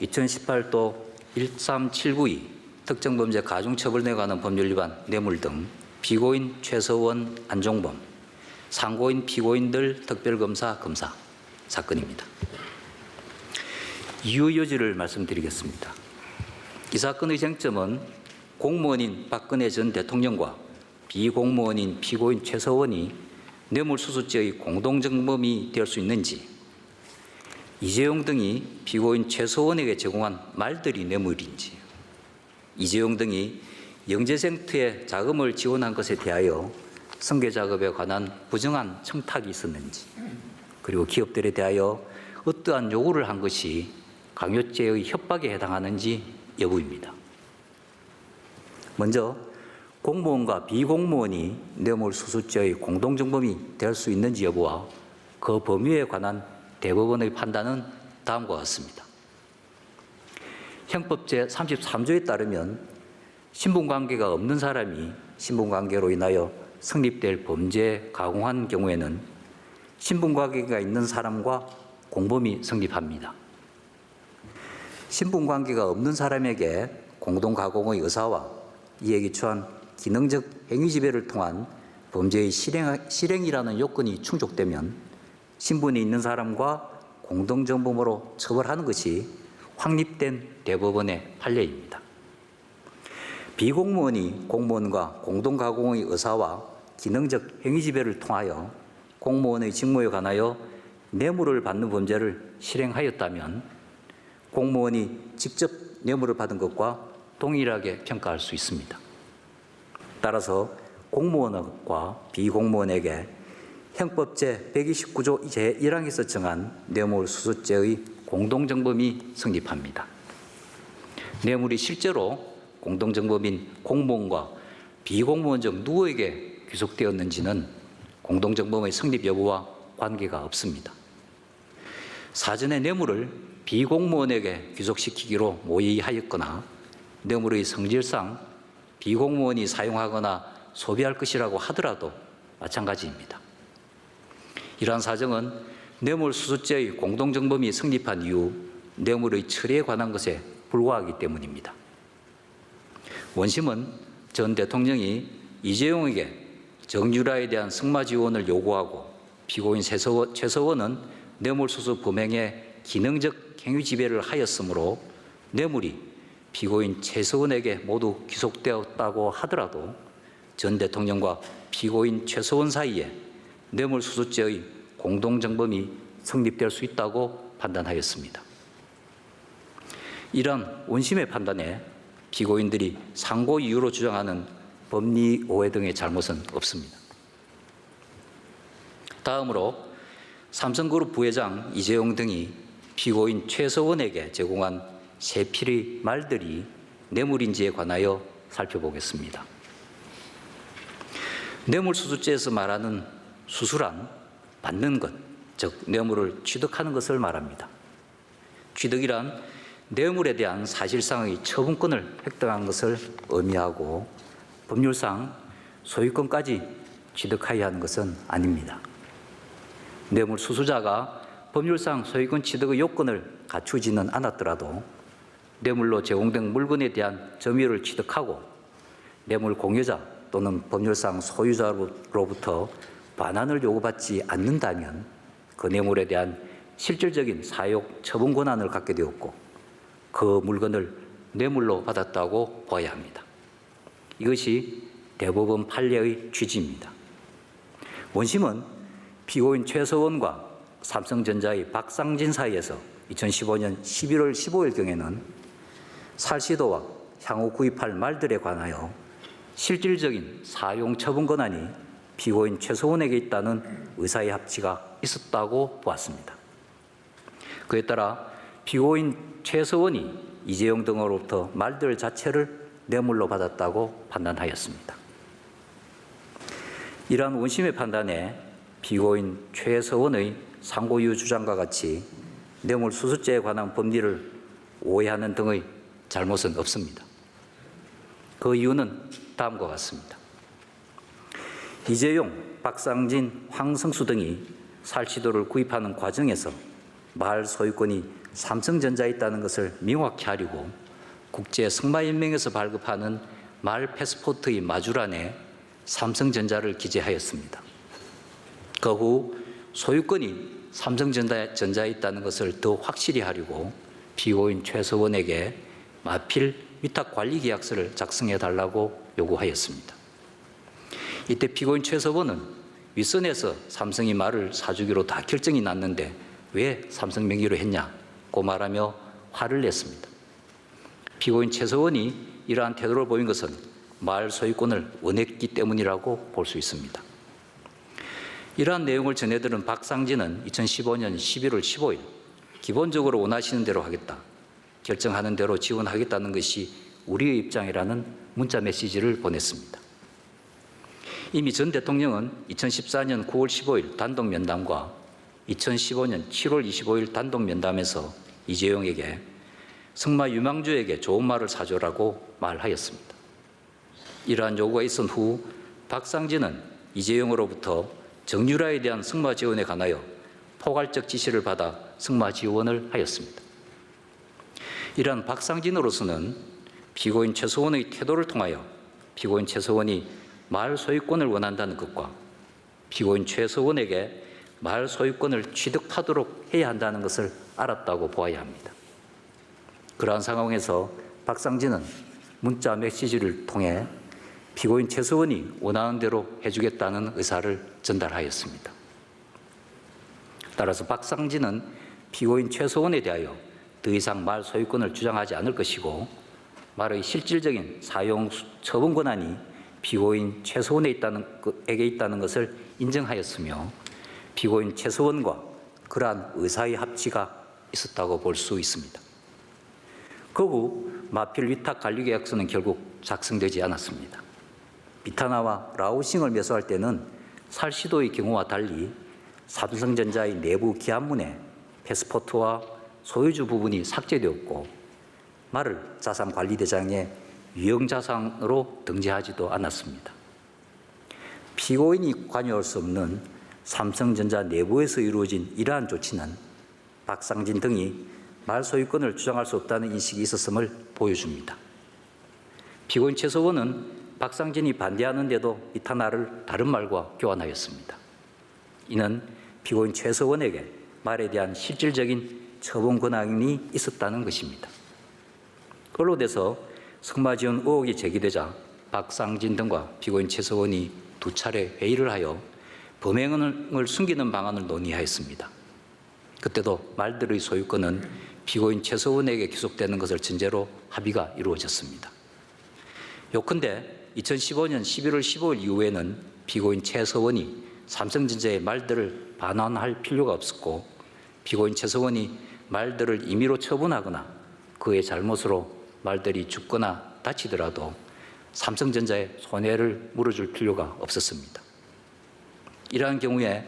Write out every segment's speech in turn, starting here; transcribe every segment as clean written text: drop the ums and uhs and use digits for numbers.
2018도 13792 특정범죄 가중처벌에 관한 법률 위반 뇌물 등 피고인 최서원, 안종범, 상고인 피고인들 특별검사 검사 사건입니다. 이유 여지를 말씀드리겠습니다. 이 사건의 쟁점은 공무원인 박근혜 전 대통령과 비공무원인 피고인 최서원이 뇌물수수죄의 공동정범이 될 수 있는지, 이재용 등이 피고인 최서원에게 제공한 말들이 뇌물인지, 이재용 등이 영재생투에 자금을 지원한 것에 대하여 승계작업에 관한 부정한 청탁이 있었는지, 그리고 기업들에 대하여 어떠한 요구를 한 것이 강요죄의 협박에 해당하는지 여부입니다. 먼저 공무원과 비공무원이 뇌물수수죄의 공동정범이 될 수 있는지 여부와 그 범위에 관한 대법원의 판단은 다음과 같습니다. 형법 제33조에 따르면 신분관계가 없는 사람이 신분관계로 인하여 성립될 범죄에 가공한 경우에는 신분관계가 있는 사람과 공범이 성립합니다. 신분관계가 없는 사람에게 공동가공의 의사와 이에 기초한 기능적 행위지배를 통한 범죄의 실행이라는 요건이 충족되면 신분이 있는 사람과 공동정범으로 처벌하는 것이 확립된 대법원의 판례입니다. 비공무원이 공무원과 공동가공의 의사와 기능적 행위지배를 통하여 공무원의 직무에 관하여 뇌물을 받는 범죄를 실행하였다면 공무원이 직접 뇌물을 받은 것과 동일하게 평가할 수 있습니다. 따라서 공무원과 비공무원에게 형법 제129조 제1항에서 정한 뇌물수수죄의 공동정범이 성립합니다. 뇌물이 실제로 공동정범인 공무원과 비공무원 중 누구에게 귀속되었는지는 공동정범의 성립 여부와 관계가 없습니다. 사전에 뇌물을 비공무원에게 귀속시키기로 모의하였거나 뇌물의 성질상 비공무원이 사용하거나 소비할 것이라고 하더라도 마찬가지입니다. 이러한 사정은 뇌물수수죄의 공동정범이 성립한 이후 뇌물의 처리에 관한 것에 불과하기 때문입니다. 원심은 전 대통령이 이재용에게 정유라에 대한 승마 지원을 요구하고 피고인 최서원은 뇌물수수 범행에 기능적 행위 지배를 하였으므로 뇌물이 피고인 최서원에게 모두 귀속되었다고 하더라도 전 대통령과 피고인 최서원 사이에 뇌물수수죄의 공동정범이 성립될 수 있다고 판단하였습니다. 이러한 원심의 판단에 피고인들이 상고 이유로 주장하는 법리 오해 등의 잘못은 없습니다. 다음으로 삼성그룹 부회장 이재용 등이 피고인 최서원에게 제공한 세 필의 말들이 뇌물인지에 관하여 살펴보겠습니다. 뇌물수수죄에서 말하는 수수란 받는 것, 즉 뇌물을 취득하는 것을 말합니다. 취득이란 뇌물에 대한 사실상의 처분권을 획득한 것을 의미하고 법률상 소유권까지 취득하여야 하는 것은 아닙니다. 뇌물 수수자가 법률상 소유권 취득의 요건을 갖추지는 않았더라도 뇌물로 제공된 물건에 대한 점유를 취득하고 뇌물 공여자 또는 법률상 소유자로부터 반환을 요구받지 않는다면 그 뇌물에 대한 실질적인 사용 처분 권한을 갖게 되었고 그 물건을 뇌물로 받았다고 봐야 합니다. 이것이 대법원 판례의 취지입니다. 원심은 피고인 최서원과 삼성전자의 박상진 사이에서 2015년 11월 15일경에는 살시도와 향후 구입할 말들에 관하여 실질적인 사용 처분 권한이 피고인 최서원에게 있다는 의사의 합치가 있었다고 보았습니다. 그에 따라 피고인 최서원이 이재용 등으로부터 말들 자체를 뇌물로 받았다고 판단하였습니다. 이러한 원심의 판단에 피고인 최서원의 상고이유 주장과 같이 뇌물수수죄에 관한 법리를 오해하는 등의 잘못은 없습니다. 그 이유는 다음과 같습니다. 이재용, 박상진, 황성수 등이 살시도를 구입하는 과정에서 말 소유권이 삼성전자에 있다는 것을 명확히 하려고 국제승마연맹에서 발급하는 말 패스포트의 마주란에 삼성전자를 기재하였습니다. 그 후 소유권이 삼성전자에 있다는 것을 더 확실히 하려고 피고인 최서원에게 마필 위탁관리계약서를 작성해달라고 요구하였습니다. 이때 피고인 최서원은 윗선에서 삼성이 말을 사주기로 다 결정이 났는데 왜 삼성 명의로 했냐고 말하며 화를 냈습니다. 피고인 최서원이 이러한 태도를 보인 것은 말 소유권을 원했기 때문이라고 볼 수 있습니다. 이러한 내용을 전해들은 박상진은 2015년 11월 15일 기본적으로 원하시는 대로 하겠다, 결정하는 대로 지원하겠다는 것이 우리의 입장이라는 문자 메시지를 보냈습니다. 이미 전 대통령은 2014년 9월 15일 단독 면담과 2015년 7월 25일 단독 면담에서 이재용에게 승마 유망주에게 좋은 말을 사줘라고 말하였습니다. 이러한 요구가 있은 후 박상진은 이재용으로부터 정유라에 대한 승마 지원에 관하여 포괄적 지시를 받아 승마 지원을 하였습니다. 이러한 박상진으로서는 피고인 최서원의 태도를 통하여 피고인 최서원이 말 소유권을 원한다는 것과 피고인 최서원에게 말 소유권을 취득하도록 해야 한다는 것을 알았다고 보아야 합니다. 그러한 상황에서 박상진은 문자 메시지를 통해 피고인 최서원이 원하는 대로 해주겠다는 의사를 전달하였습니다. 따라서 박상진은 피고인 최서원에 대하여 더 이상 말 소유권을 주장하지 않을 것이고 말의 실질적인 사용 처분 권한이 피고인 최서원에게 있다는 것을 인정하였으며 피고인 최서원과 그러한 의사의 합치가 있었다고 볼 수 있습니다. 그 후 마필 위탁 관리 계약서는 결국 작성되지 않았습니다. 비타나와 라오싱을 매수할 때는 살시도의 경우와 달리 삼성전자의 내부 기한문에 패스포트와 소유주 부분이 삭제되었고 말을 자산관리대장에 유형자산으로 등재하지도 않았습니다. 피고인이 관여할 수 없는 삼성전자 내부에서 이루어진 이러한 조치는 박상진 등이 말 소유권을 주장할 수 없다는 인식이 있었음을 보여줍니다. 피고인 최서원은 박상진이 반대하는데도 비타나를 다른 말과 교환하였습니다. 이는 피고인 최서원에게 말에 대한 실질적인 처분 권한이 있었다는 것입니다. 언론에서 승마지원 의혹이 제기되자 박상진 등과 피고인 최서원이 두 차례 회의를 하여 범행을 숨기는 방안을 논의하였습니다. 그때도 말들의 소유권은 피고인 최서원에게 귀속되는 것을 전제로 합의가 이루어졌습니다. 요컨대 2015년 11월 15일 이후에는 피고인 최서원이 삼성전자의 말들을 반환할 필요가 없었고 피고인 최서원이 말들을 임의로 처분하거나 그의 잘못으로 말들이 죽거나 다치더라도 삼성전자에 손해를 물어줄 필요가 없었습니다. 이러한 경우에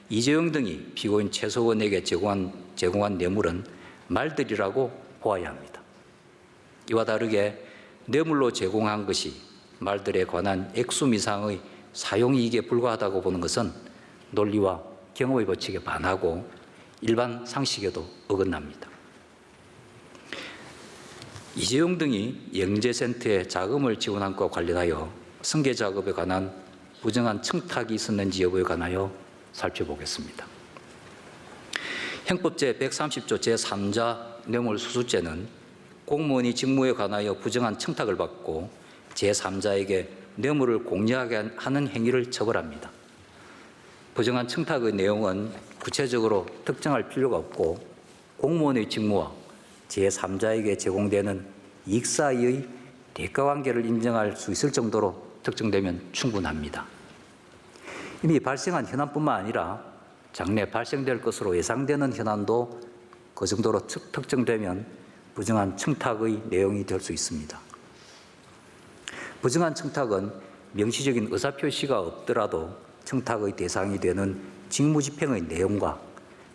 이재용 등이 피고인 최서원에게 제공한 뇌물은 말들이라고 보아야 합니다. 이와 다르게 뇌물로 제공한 것이 말들에 관한 액수 미상의 사용이익에 불과하다고 보는 것은 논리와 경험의 법칙에 반하고 일반 상식에도 어긋납니다. 이재용 등이 영재센터에 자금을 지원한 것과 관련하여 승계 작업에 관한 부정한 청탁이 있었는지 여부에 관하여 살펴보겠습니다. 형법 제130조 제3자 뇌물수수죄는 공무원이 직무에 관하여 부정한 청탁을 받고 제3자에게 뇌물을 공여하게 하는 행위를 처벌합니다. 부정한 청탁의 내용은 구체적으로 특정할 필요가 없고 공무원의 직무와 제3자에게 제공되는 이익 사이의 대가관계를 인정할 수 있을 정도로 특정되면 충분합니다. 이미 발생한 현안뿐만 아니라 장래 발생될 것으로 예상되는 현안도 그 정도로 특정되면 부정한 청탁의 내용이 될 수 있습니다. 부정한 청탁은 명시적인 의사표시가 없더라도 청탁의 대상이 되는 직무집행의 내용과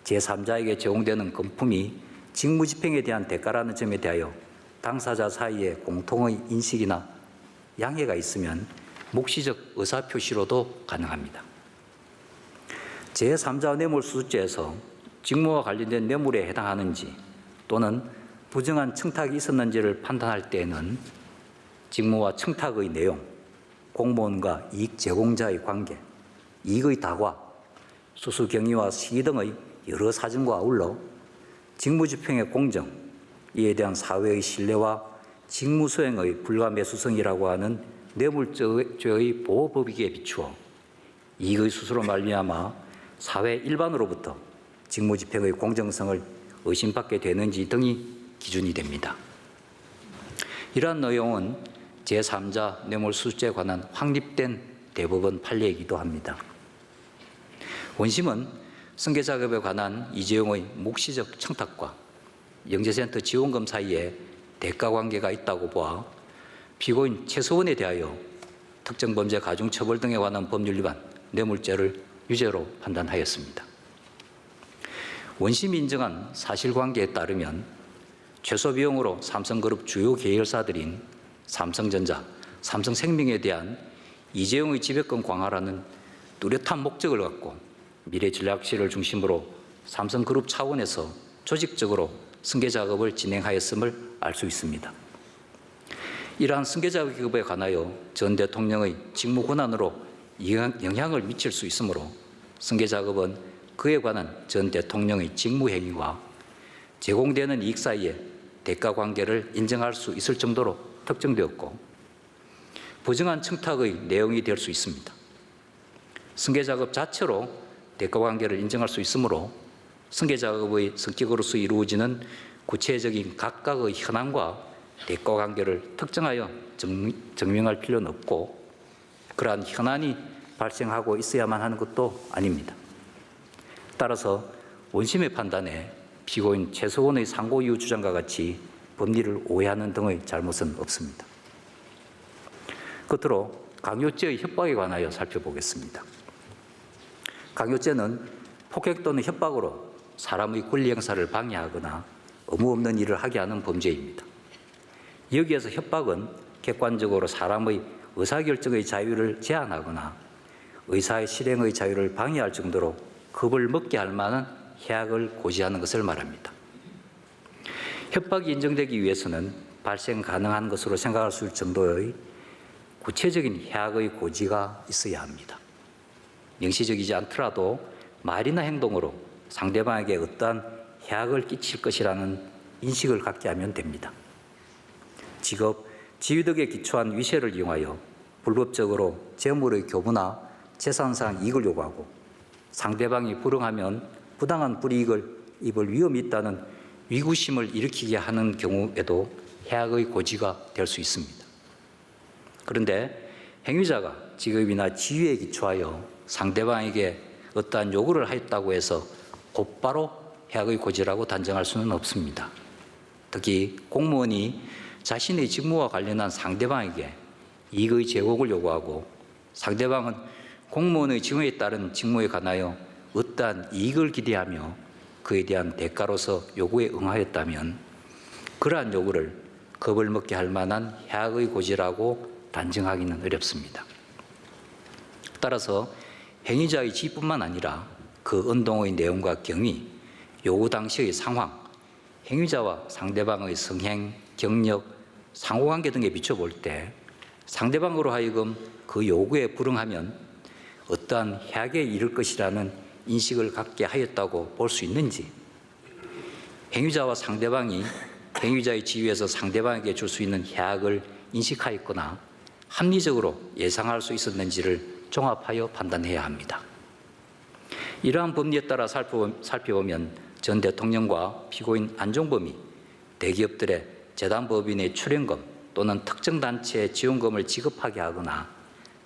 제3자에게 제공되는 금품이 직무집행에 대한 대가라는 점에 대하여 당사자 사이에 공통의 인식이나 양해가 있으면 묵시적 의사표시로도 가능합니다. 제3자 뇌물수수죄에서 직무와 관련된 뇌물에 해당하는지 또는 부정한 청탁이 있었는지를 판단할 때에는 직무와 청탁의 내용, 공무원과 이익 제공자의 관계, 이익의 다과, 수수 경위와 시기 등의 여러 사정과 아울러 직무집행의 공정, 이에 대한 사회의 신뢰와 직무수행의 불가매수성이라고 하는 뇌물죄의 보호법익에 비추어 이익의 수수로 말미암아 사회 일반으로부터 직무집행의 공정성을 의심받게 되는지 등이 기준이 됩니다. 이러한 내용은 제3자 뇌물수수죄에 관한 확립된 대법원 판례이기도 합니다. 원심은 승계작업에 관한 이재용의 묵시적 청탁과 영재센터 지원금 사이에 대가관계가 있다고 보아 피고인 최서원에 대하여 특정범죄 가중처벌 등에 관한 법률 위반 뇌물죄를 유죄로 판단하였습니다. 원심이 인정한 사실관계에 따르면 최소비용으로 삼성그룹 주요 계열사들인 삼성전자, 삼성생명에 대한 이재용의 지배권 강화라는 뚜렷한 목적을 갖고 미래전략실을 중심으로 삼성그룹 차원에서 조직적으로 승계작업을 진행하였음을 알 수 있습니다. 이러한 승계작업에 관하여 전 대통령의 직무 권한으로 영향을 미칠 수 있으므로 승계작업은 그에 관한 전 대통령의 직무행위와 제공되는 이익 사이에 대가관계를 인정할 수 있을 정도로 특정되었고 부정한 청탁의 내용이 될 수 있습니다. 승계작업 자체로 대가관계를 인정할 수 있으므로 승계작업의 성격으로서 이루어지는 구체적인 각각의 현황과 대가관계를 특정하여 증명할 필요는 없고 그러한 현안이 발생하고 있어야만 하는 것도 아닙니다. 따라서 원심의 판단에 피고인 최서원의 상고 이유 주장과 같이 법리를 오해하는 등의 잘못은 없습니다. 끝으로 강요죄의 협박에 관하여 살펴보겠습니다. 강요죄는 폭행 또는 협박으로 사람의 권리 행사를 방해하거나 의무 없는 일을 하게 하는 범죄입니다. 여기에서 협박은 객관적으로 사람의 의사결정의 자유를 제한하거나 의사의 실행의 자유를 방해할 정도로 겁을 먹게 할 만한 해악을 고지하는 것을 말합니다. 협박이 인정되기 위해서는 발생 가능한 것으로 생각할 수 있을 정도의 구체적인 해악의 고지가 있어야 합니다. 명시적이지 않더라도 말이나 행동으로 상대방에게 어떠한 해악을 끼칠 것이라는 인식을 갖게 하면 됩니다. 직업, 지위덕에 기초한 위세를 이용하여 불법적으로 재물의 교부나 재산상 이익을 요구하고 상대방이 불응하면 부당한 불이익을 입을 위험이 있다는 위구심을 일으키게 하는 경우에도 해악의 고지가 될 수 있습니다. 그런데 행위자가 직업이나 지위에 기초하여 상대방에게 어떠한 요구를 하였다고 해서 곧바로 해악의 고지라고 단정할 수는 없습니다. 특히 공무원이 자신의 직무와 관련한 상대방에게 이익의 제공을 요구하고 상대방은 공무원의 직무에 따른 직무에 관하여 어떠한 이익을 기대하며 그에 대한 대가로서 요구에 응하였다면 그러한 요구를 겁을 먹게 할 만한 해악의 고지라고 단정하기는 어렵습니다. 따라서 행위자의 지위뿐만 아니라 그 운동의 내용과 경위, 요구 당시의 상황, 행위자와 상대방의 성행, 경력, 상호관계 등에 비춰볼 때 상대방으로 하여금 그 요구에 불응하면 어떠한 해악에 이를 것이라는 인식을 갖게 하였다고 볼 수 있는지, 행위자와 상대방이 행위자의 지위에서 상대방에게 줄 수 있는 해악을 인식하였거나 합리적으로 예상할 수 있었는지를 종합하여 판단해야 합니다. 이러한 법리에 따라 살펴보면 전 대통령과 피고인 안종범이 대기업들의 재단법인의 출연금 또는 특정 단체의 지원금을 지급하게 하거나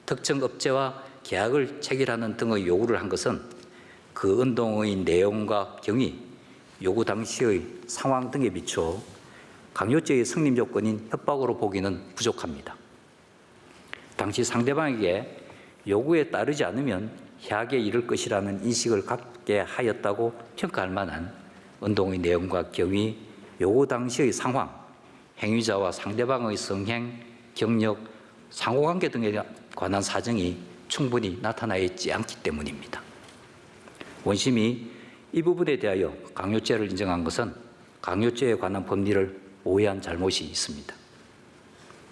특정 업체와 계약을 체결하는 등의 요구를 한 것은 그 운동의 내용과 경위, 요구 당시의 상황 등에 비추어 강요죄의 성립 요건인 협박으로 보기는 부족합니다. 당시 상대방에게 요구에 따르지 않으면 해악에 이를 것이라는 인식을 갖게 하였다고 평가할 만한 운동의 내용과 경위, 요구 당시의 상황, 행위자와 상대방의 성행, 경력, 상호관계 등에 관한 사정이 충분히 나타나 있지 않기 때문입니다. 원심이 이 부분에 대하여 강요죄를 인정한 것은 강요죄에 관한 법리를 오해한 잘못이 있습니다.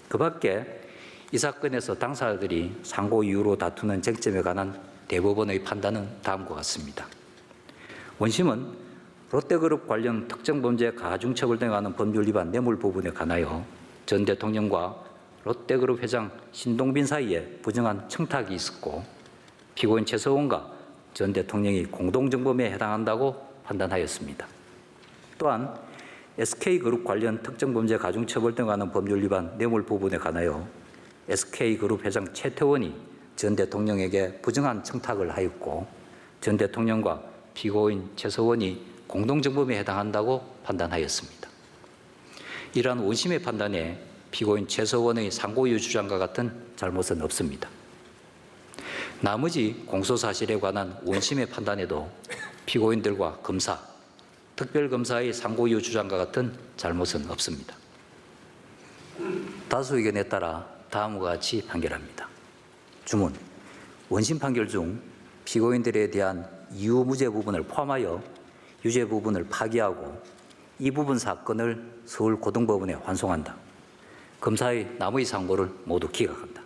그 밖에 이 사건에서 당사자들이 상고 이후로 다투는 쟁점에 관한 대법원의 판단은 다음과 같습니다. 원심은 롯데그룹 관련 특정범죄 가중처벌 등에 관한 법률 위반 뇌물 부분에 관하여 전 대통령과 롯데그룹 회장 신동빈 사이에 부정한 청탁이 있었고 피고인 최서원과 전 대통령이 공동정범에 해당한다고 판단하였습니다. 또한 SK그룹 관련 특정범죄 가중처벌 등에 관한 법률 위반 뇌물 부분에 관하여 SK그룹 회장 최태원이 전 대통령에게 부정한 청탁을 하였고 전 대통령과 피고인 최서원이 공동정범에 해당한다고 판단하였습니다. 이러한 원심의 판단에 피고인 최서원의 상고이유 주장과 같은 잘못은 없습니다. 나머지 공소사실에 관한 원심의 판단에도 피고인들과 검사, 특별검사의 상고이유 주장과 같은 잘못은 없습니다. 다수 의견에 따라 다음과 같이 판결합니다. 주문, 원심 판결 중 피고인들에 대한 이유 무죄 부분을 포함하여 유죄 부분을 파기하고 이 부분 사건을 서울고등법원에 환송한다. 검사의 나머지 상고를 모두 기각한다.